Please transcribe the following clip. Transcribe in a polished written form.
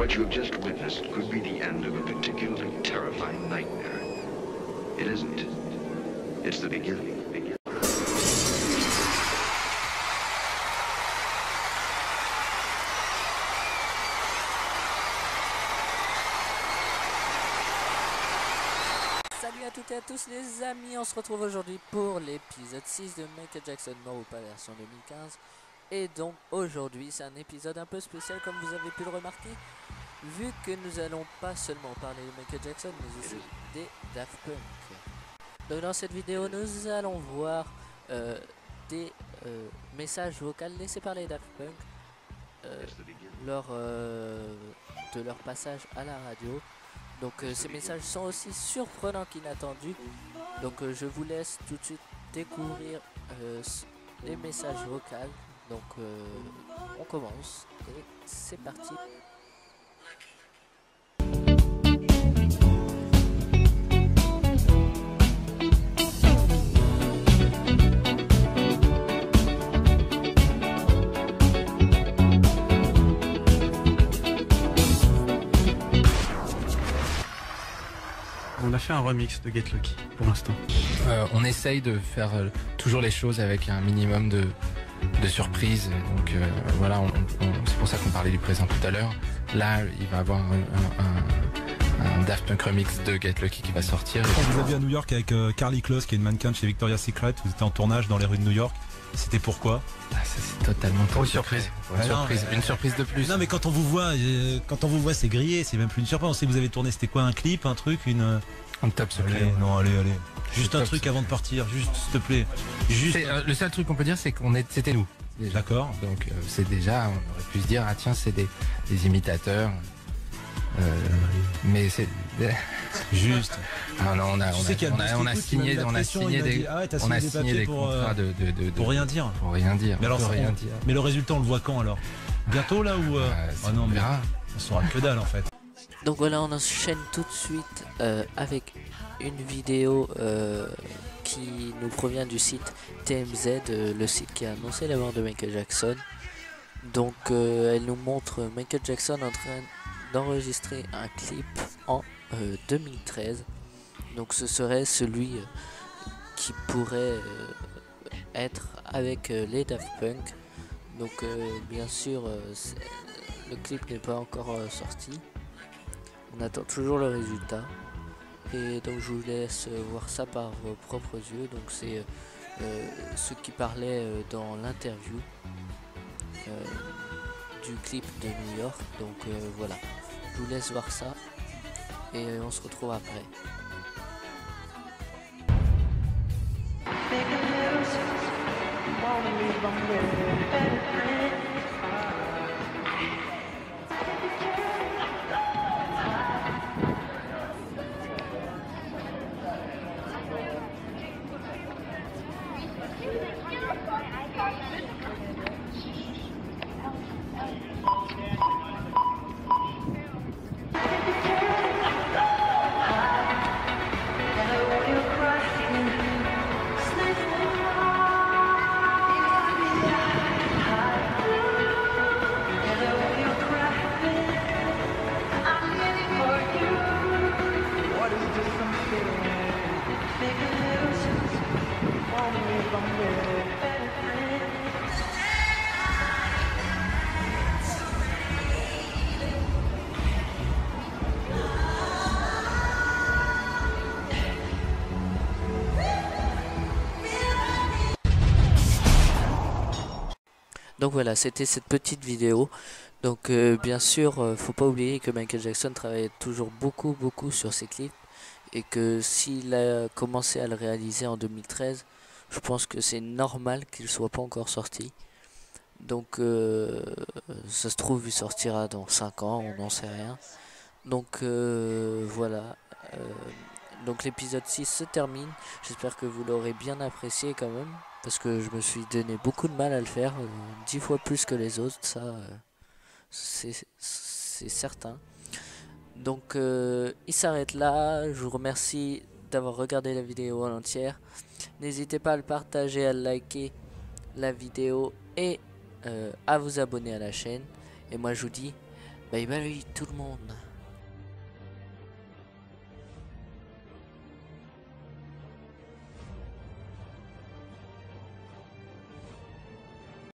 What you have just witnessed could be the end of a particularly terrifying nightmare. It isn't. It's the beginning. Salut à toutes et à tous les amis, on se retrouve aujourd'hui pour l'épisode 6 de Michael Jackson Mort ou pas version 2015. Et donc aujourd'hui c'est un épisode un peu spécial comme vous avez pu le remarquer, vu que nous allons pas seulement parler de Michael Jackson mais aussi des Daft Punk. Donc dans cette vidéo nous allons voir des messages vocaux laissés par les Daft Punk lors de leur passage à la radio. Donc ces messages sont aussi surprenants qu'inattendus. Donc je vous laisse tout de suite découvrir les messages vocaux. Donc on commence et c'est parti. On a fait un remix de Get Lucky pour l'instant. On essaye de faire toujours les choses avec un minimum de surprise. Donc voilà, c'est pour ça qu'on parlait du présent tout à l'heure. Là, il va y avoir un Daft Punk remix de Get Lucky qui va sortir. Quand vous avez à New York avec Carly Close, qui est une mannequin chez Victoria's Secret, vous étiez en tournage dans les rues de New York. C'était pourquoi? C'est totalement Pour une surprise. Une surprise de plus. Non, mais quand on vous voit, c'est grillé, c'est même plus une surprise. On sait que vous avez tourné, c'était quoi, un clip, un truc, Un top secret. Allez, non, allez. Juste un top truc secret. avant de partir, juste s'il te plaît. Juste. Le seul truc qu'on peut dire, c'est c'était nous. Déjà. D'accord. Donc c'est déjà, on aurait pu se dire, ah tiens, c'est des imitateurs. Mais c'est Juste. ah non, on a signé des contrats pour rien dire. Pour rien dire. Mais alors, pour rien dire. Mais le résultat, on le voit quand alors? Bientôt là ou Ah non, mais mais on saura que dalle en fait. Donc voilà, on enchaîne tout de suite avec une vidéo qui nous provient du site TMZ, le site qui a annoncé la mort de Michael Jackson. Donc elle nous montre Michael Jackson en train d'enregistrer un clip en 2013. Donc ce serait celui qui pourrait être avec les Daft Punk. Donc bien sûr le clip n'est pas encore sorti. On attend toujours le résultat. Et donc je vous laisse voir ça par vos propres yeux. Donc c'est ce qui parlait dans l'interview du clip de New York. Donc voilà, je vous laisse voir ça et on se retrouve après. Donc voilà, c'était cette petite vidéo. Donc bien sûr, faut pas oublier que Michael Jackson travaillait toujours beaucoup sur ses clips. Et que s'il a commencé à le réaliser en 2013, je pense que c'est normal qu'il soit pas encore sorti. Donc ça se trouve il sortira dans 5 ans, on n'en sait rien. Donc voilà. Donc l'épisode 6 se termine. J'espère que vous l'aurez bien apprécié quand même. Parce que je me suis donné beaucoup de mal à le faire. 10 fois plus que les autres, ça c'est certain. Donc il s'arrête là. Je vous remercie d'avoir regardé la vidéo en entière. N'hésitez pas à le partager, à liker la vidéo et à vous abonner à la chaîne. Et moi je vous dis Bye bye tout le monde.